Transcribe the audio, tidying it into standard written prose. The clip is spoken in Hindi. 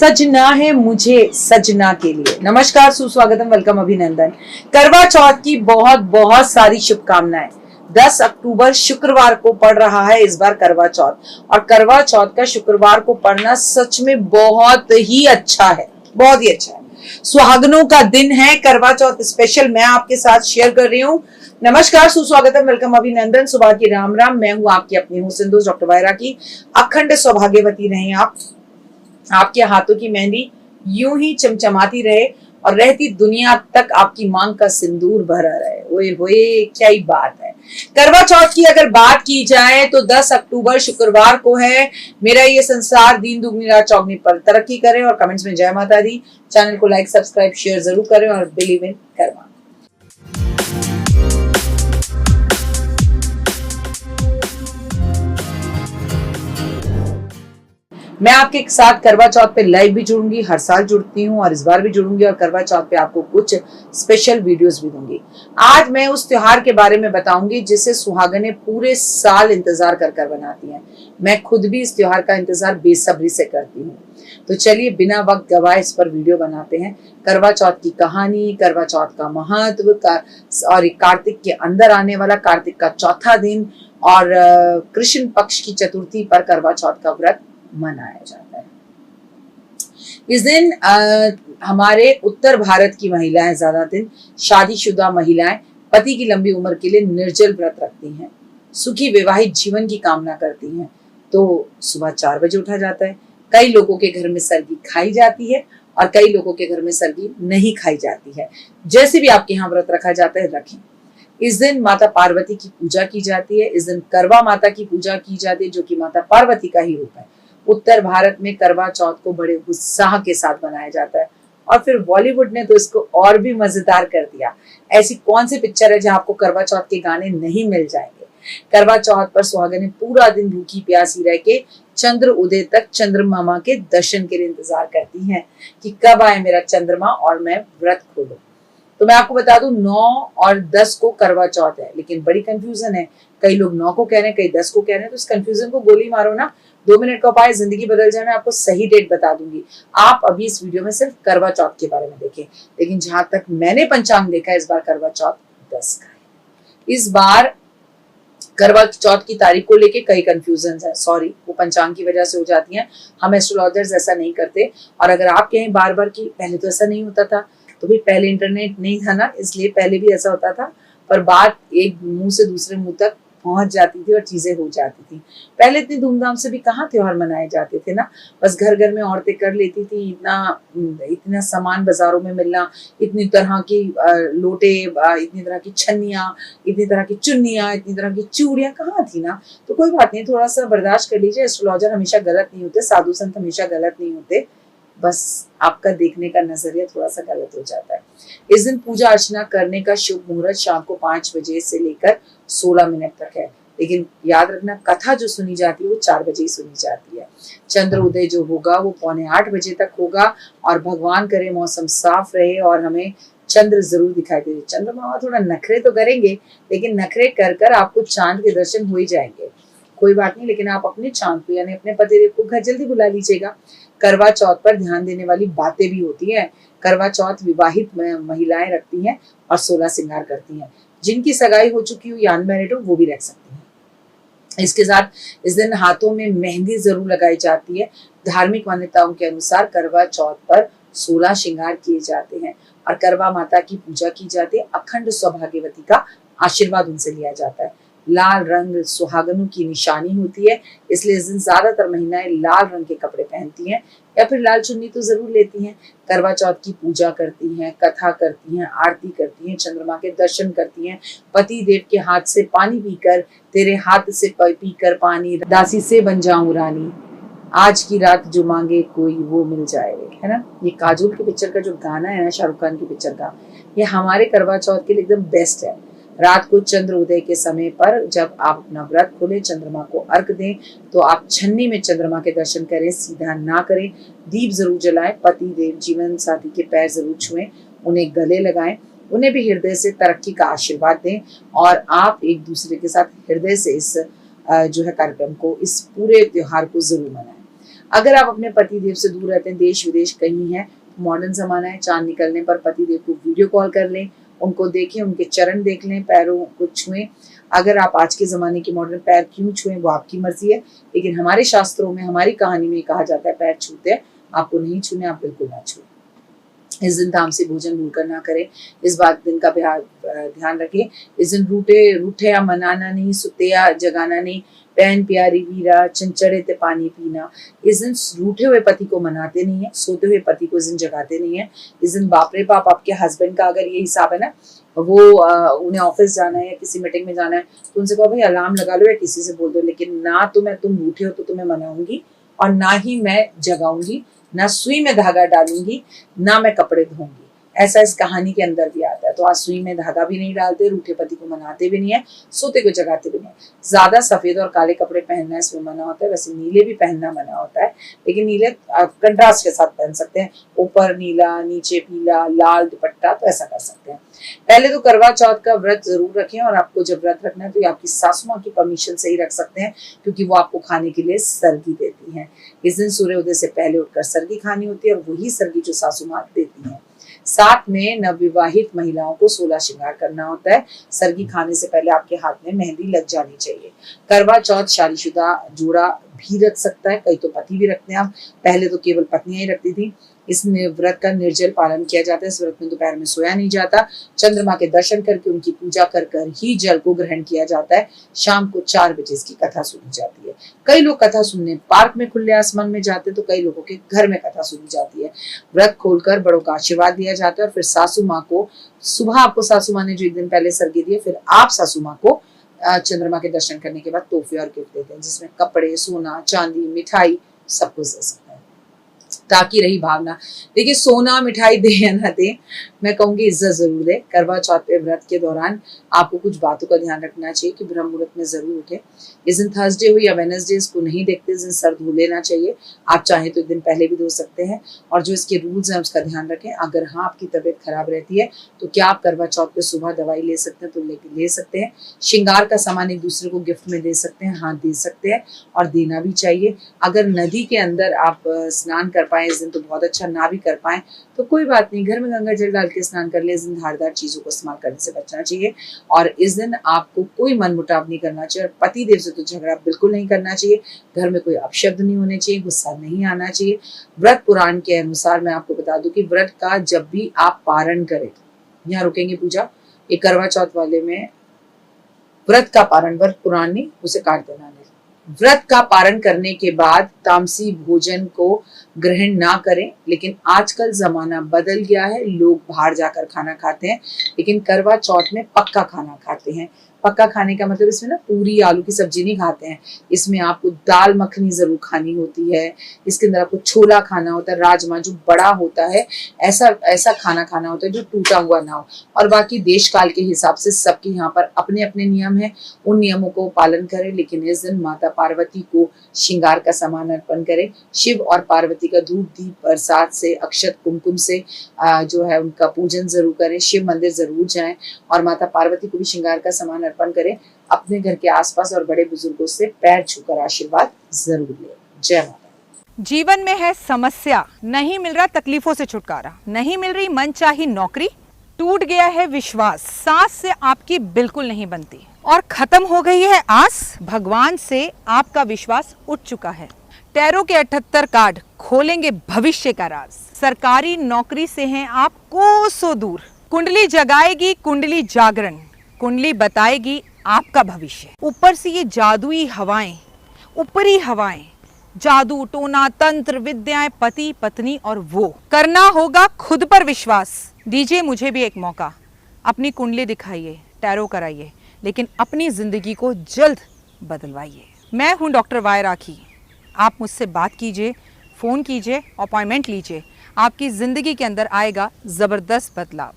सजना है मुझे सजना के लिए। नमस्कार, सुस्वागतम, वेलकम, अभिनंदन। करवा चौथ की बहुत बहुत सारी शुभकामनाएं। 10 अक्टूबर शुक्रवार को पड़ रहा है इस बार करवा चौथ, और करवा चौथ का शुक्रवार को पढ़ना सच में बहुत ही अच्छा है, बहुत ही अच्छा है। सुहागनों का दिन है, करवा चौथ स्पेशल मैं आपके साथ शेयर कर रही हूँ। नमस्कार, सुस्वागतम, वेलकम, अभिनंदन, सुबह की राम राम। मैं हूँ आपकी अपनी हूँ सिंधु डॉक्टर वायरा की। अखंड सौभाग्यवती रहें आप, आपके हाथों की मेहंदी यूं ही चमचमाती रहे और रहती दुनिया तक आपकी मांग का सिंदूर भरा रहे। ओए होए, क्या ही बात है। करवा चौथ की अगर बात की जाए तो 10 अक्टूबर शुक्रवार को है। मेरा ये संसार दीन दुगनी रात चौगनी पर तरक्की करे, और कमेंट्स में जय माता दी। चैनल को लाइक सब्सक्राइब शेयर जरूर करें और बिलीव इन करवा। मैं आपके साथ करवा चौथ पे लाइव भी जुड़ूंगी, हर साल जुड़ती हूँ और इस बार भी जुड़ूंगी, और करवा चौथ पे आपको कुछ स्पेशल वीडियोस भी दूंगी। आज मैं उस त्योहार के बारे में बताऊंगी जिसे सुहागनें पूरे साल इंतजार कर कर बनाती हैं। मैं खुद भी इस त्योहार का इंतजार बेसब्री से करती हूँ। तो चलिए बिना वक्त गवाए इस पर वीडियो बनाते हैं। करवा चौथ की कहानी, करवा चौथ का महत्व और कार्तिक के अंदर आने वाला कार्तिक का चौथा दिन और कृष्ण पक्ष की चतुर्थी पर करवा चौथ का व्रत मनाया जाता है। इस दिन हमारे उत्तर भारत की महिलाएं, ज्यादा दिन शादीशुदा महिलाएं पति की लंबी उम्र के लिए निर्जल व्रत रखती हैं, सुखी वैवाहिक जीवन की कामना करती हैं। तो सुबह 4 बजे उठा जाता है। कई लोगों के घर में सरगी खाई जाती है और कई लोगों के घर में सरगी नहीं खाई जाती है। जैसे भी आपके यहाँ व्रत रखा जाता है रखें। इस दिन माता पार्वती की पूजा की जाती है। इस दिन करवा माता की पूजा की जाती है, जो कि माता पार्वती का ही रूप है। उत्तर भारत में करवा चौथ को बड़े उत्साह के साथ मनाया जाता है, और फिर बॉलीवुड ने तो इसको और भी मजेदार कर दिया। ऐसी कौन सी पिक्चर है जहां आपको करवा चौथ के गाने नहीं मिल जाएंगे। करवा चौथ पर सुहागनें पूरा दिन भूखी प्यासी रह के चंद्र उदय तक चंद्रमा के दर्शन के लिए इंतजार करती हैं कि कब आए मेरा चंद्रमा और मैं व्रत खोलूं। तो मैं आपको बता दूं, 9 और 10 को करवा चौथ है, लेकिन बड़ी कंफ्यूजन है। कई लोग 9 को कह रहे हैं, कई 10 को कह रहे हैं। तो इस कंफ्यूजन को गोली मारो ना, 2 मिनट का उपाय जिंदगी बदल जाए। मैं आपको सही डेट बता दूंगी। आप अभी इस वीडियो में सिर्फ करवा चौथ के बारे में देखें, लेकिन जहां तक मैंने पंचांग देखा, इस बार करवा चौथ 10 का है। इस बार करवा चौथ की तारीख को लेके कई कंफ्यूजन है। सॉरी, वो पंचांग की वजह से हो जाती हैं। हम एस्ट्रोलॉजर्स ऐसा नहीं करते। और अगर आप कहें बार बार की पहले तो ऐसा नहीं होता था, तो भी पहले इंटरनेट नहीं था ना, इसलिए पहले भी ऐसा होता था। पर बात एक मुंह से दूसरे मुंह तक पहुंच जाती थी और चीजें हो जाती थी। पहले इतनी धूमधाम से भी कहाँ त्योहार मनाए जाते थे ना, बस घर घर में औरतें कर लेती थी। इतना सामान बाजारों में मिलना, इतनी तरह की लोटे, इतनी तरह की छन्नियां, इतनी तरह की चुन्नियां, इतनी तरह की चूड़ियां कहाँ थी ना। तो कोई बात नहीं, थोड़ा सा बर्दाश्त कर लीजिए। एस्ट्रोलॉजर हमेशा गलत नहीं होते, साधु संत हमेशा गलत नहीं होते, बस आपका देखने का नजरिया थोड़ा सा गलत हो जाता है। इस दिन पूजा अर्चना करने का शुभ मुहूर्त शाम को 5 बजे से लेकर 16 मिनट तक है, लेकिन याद रखना कथा जो सुनी जाती है वो 4 बजे ही सुनी जाती है। चंद्र उदय जो होगा वो 7:45 बजे तक होगा, और भगवान करे मौसम साफ रहे और हमें चंद्र जरूर दिखाई दे। चंद्रमा थोड़ा नखरे तो करेंगे, लेकिन नखरे कर कर आपको चांद के दर्शन हो ही जाएंगे। कोई बात नहीं, लेकिन आप अपने चांद को यानी अपने पतिदेव को घर जल्दी बुला लीजिएगा। करवा चौथ पर ध्यान देने वाली बातें भी होती हैं। करवा चौथ विवाहित महिलाएं रखती हैं और 16 श्रृंगार करती हैं। जिनकी सगाई हो चुकी हो या अनमैरिड हो वो भी रख सकती हैं। इसके साथ इस दिन हाथों में मेहंदी जरूर लगाई जाती है। धार्मिक मान्यताओं के अनुसार करवा चौथ पर 16 श्रृंगार किए जाते हैं और करवा माता की पूजा की जाती है। अखंड सौभाग्यवती का आशीर्वाद उनसे लिया जाता है। लाल रंग सुहागनों की निशानी होती है, इसलिए इस दिन ज्यादातर महिलाएं लाल रंग के कपड़े पहनती हैं या फिर लाल चुन्नी तो जरूर लेती हैं। करवा चौथ की पूजा करती हैं, कथा करती हैं, आरती करती हैं, चंद्रमा के दर्शन करती हैं। पति देव के हाथ से पानी पीकर, तेरे हाथ से पीकर पानी, दासी से बन जाऊं रानी, आज की रात जो मांगे कोई वो मिल जाए, है ना। ये काजोल के पिक्चर का जो गाना है ना, शाहरुख खान की पिक्चर का, ये हमारे करवा चौथ के लिए एकदम बेस्ट है। रात को चंद्र उदय के समय पर जब आप अपना व्रत खोलें, चंद्रमा को अर्घ दें, तो आप छन्नी में चंद्रमा के दर्शन करें, सीधा ना करें। दीप जरूर जलाएं, पति देव जीवन साथी के पैर जरूर छुएं, उन्हें गले लगाएं, उन्हें भी हृदय से तरक्की का आशीर्वाद दें, और आप एक दूसरे के साथ हृदय से इस जो है कार्यक्रम को, इस पूरे त्योहार को जरूर मनाएं। अगर आप अपने पति देव से दूर रहते हैं, देश विदेश कहीं हैं, मॉडर्न जमाना है, चांद निकलने पर पति देव को वीडियो कॉल कर लें, उनको देखें, उनके चरण देख लें, पैरों को छुएं। अगर आप आज के ज़माने के मॉडर्न, पैर क्यों छुएं वो आपकी मर्जी है, लेकिन हमारे शास्त्रों में, हमारी कहानी में कहा जाता है पैर छूते हैं, आपको नहीं छूने, आप बिल्कुल ना छुएं। इस दिन तामसी भोजन भूलकर ना करें, इस बात दिन का ध्यान रखें। इस दिन रूठे या मनाना नहीं, सुते या जगाना नहीं, बहन प्यारी वीरा चंचड़े ते पानी पीना। इस दिन रूठे हुए पति को मनाते नहीं है, सोते हुए पति को इस दिन जगाते नहीं है। इस दिन बाप रे बाप, आपके हस्बैंड का अगर ये हिसाब है ना, वो उन्हें ऑफिस जाना है या किसी मीटिंग में जाना है, तो उनसे कहो भाई अलार्म लगा लो या किसी से बोल दो, लेकिन ना तो मैं तुम रूठे हो तो तुम्हें मनाऊंगी, और ना ही मैं जगाऊंगी, ना सुई में धागा डालूंगी, ना मैं कपड़े धोऊंगी। ऐसा इस कहानी के अंदर भी आता है। तो आज सुई में धागा भी नहीं डालते, रूठे पति को मनाते भी नहीं है, सोते को जगाते भी नहीं है। ज्यादा सफेद और काले कपड़े पहनना इसमें मना होता है, वैसे नीले भी पहनना मना होता है, लेकिन नीले कंट्रास्ट के साथ पहन सकते हैं, ऊपर नीला नीचे पीला, लाल दुपट्टा, तो ऐसा कर सकते हैं। पहले तो करवा चौथ का व्रत जरूर रखें, और आपको जब व्रत रखना है तो आपकी सासू माँ की परमिशन से ही रख सकते हैं, क्योंकि वो आपको खाने के लिए सरगी देती हैं। इस दिन सूर्योदय से पहले उठकर सरगी खानी होती है, और वही सरगी जो सासू माँ देती हैं। साथ में नवविवाहित महिलाओं को 16 श्रृंगार करना होता है। सरगी खाने से पहले आपके हाथ में मेहंदी लग जानी चाहिए। करवा चौथ शादीशुदा जोड़ा भी रख सकता है, कई तो पति भी रखते हैं। आप पहले तो केवल पत्नियां ही रखती थी। इस व्रत का निर्जल पालन किया जाता है। इस व्रत में दोपहर में सोया नहीं जाता। चंद्रमा के दर्शन करके उनकी पूजा कर कर ही जल को ग्रहण किया जाता है। शाम को 4 बजे इसकी कथा सुनी जाती है। कई लोग कथा सुनने पार्क में खुले आसमान में जाते, तो कई लोगों के घर में कथा सुनी जाती है। व्रत खोलकर बड़ों का आशीर्वाद दिया जाता है, और फिर सासू माँ को सुबह, आपको सासू माँ ने जो एक दिन पहले सरगी दिए, फिर आप सासू माँ को चंद्रमा के दर्शन करने के बाद तोहफे और गिफ्ट देते हैं, जिसमें कपड़े, सोना, चांदी, मिठाई सब कुछ दे सकते हैं, ताकि रही भावना। देखिए, सोना मिठाई दे या ना दे, मैं कहूंगी इज्जत जरूर दे। करवा चौथ पे व्रत के दौरान आपको कुछ बातों का ध्यान रखना चाहिए कि ब्रह्म मुहूर्त में जरूर उठे। इस दिन थर्सडे हो या वेडनेसडे, इसको नहीं देखते, इस दिन सर धो लेना चाहिए। आप चाहें तो एक दिन पहले भी धो सकते हैं, और जो इसके रूल्स हैं उसका ध्यान रखें। अगर हाँ आपकी तबीयत खराब रहती है तो क्या आप करवा चौथ पे सुबह दवाई ले सकते हैं, तो ले सकते हैं। श्रृंगार का सामान एक दूसरे को गिफ्ट में दे सकते हैं, हाँ दे सकते हैं, और देना भी चाहिए। अगर नदी के अंदर आप स्नान कर पाए इस दिन तो बहुत अच्छा, ना भी कर पाए तो कोई बात नहीं, घर में गंगा जल डाल के स्नान कर ले। इस दिन धारदार चीजों को इस्तेमाल करने से बचना चाहिए, और इस दिन आपको कोई मनमुटाव नहीं करना चाहिए, और पति देव से तो झगड़ा बिल्कुल नहीं करना चाहिए। घर में कोई अपशब्द नहीं होने चाहिए, गुस्सा नहीं आना चाहिए। व्रत पुराण के अनुसार मैं आपको बता दूं कि व्रत का जब भी आप पारण करें, यहाँ रुकेंगे पूजा, ये करवा चौथ वाले में व्रत का पारण, व्रत पुराण नहीं, उसे काट देना नहीं। व्रत का पारण करने के बाद तामसी भोजन को ग्रहण ना करें, लेकिन आजकल जमाना बदल गया है, लोग बाहर जाकर खाना खाते हैं, लेकिन करवा चौथ में पक्का खाना खाते हैं। पक्का खाने का मतलब इसमें ना पूरी आलू की सब्जी नहीं खाते हैं, इसमें आपको दाल मखनी जरूर खानी होती है, इसके अंदर आपको छोला खाना होता है, राजमा जो बड़ा होता है, ऐसा खाना खाना होता है जो टूटा हुआ ना हो। और बाकी देश काल के हिसाब से सबके यहाँ पर अपने अपने नियम है, उन नियमों को पालन करें। लेकिन इस दिन माता पार्वती को श्रृंगार का सामान अर्पण करें। शिव और पार्वती का धूप दीप प्रसाद से, अक्षत कुमकुम से जो है उनका पूजन जरूर करें। शिव मंदिर जरूर जाएं, और माता पार्वती को भी श्रृंगार का सामान अर्पण करें। अपने घर के आसपास और बड़े बुजुर्गों से पैर छूकर आशीर्वाद जरूर लें। जय माता। जीवन में है समस्या, नहीं मिल रहा तकलीफों से छुटकारा, नहीं मिल रही मनचाही नौकरी, टूट गया है विश्वास, सांस से आपकी बिल्कुल नहीं बनती, और खत्म हो गई है आस, भगवान से आपका विश्वास उठ चुका है। टैरो के 78 कार्ड खोलेंगे भविष्य का राज। सरकारी नौकरी से हैं आप कोसों दूर, कुंडली जगाएगी कुंडली जागरण, कुंडली बताएगी आपका भविष्य। ऊपर से ये जादुई हवाएं, ऊपरी हवाएं, जादू टोना तंत्र विद्याएं, पति पत्नी और वो, करना होगा खुद पर विश्वास। दीजिए मुझे भी एक मौका, अपनी कुंडली दिखाइए, टैरो कराइए, लेकिन अपनी जिंदगी को जल्द बदलवाइए। मैं हूं डॉक्टर वाई राखी। आप मुझसे बात कीजिए, फ़ोन कीजिए, अपॉइंटमेंट लीजिए, आपकी ज़िंदगी के अंदर आएगा ज़बरदस्त बदलाव।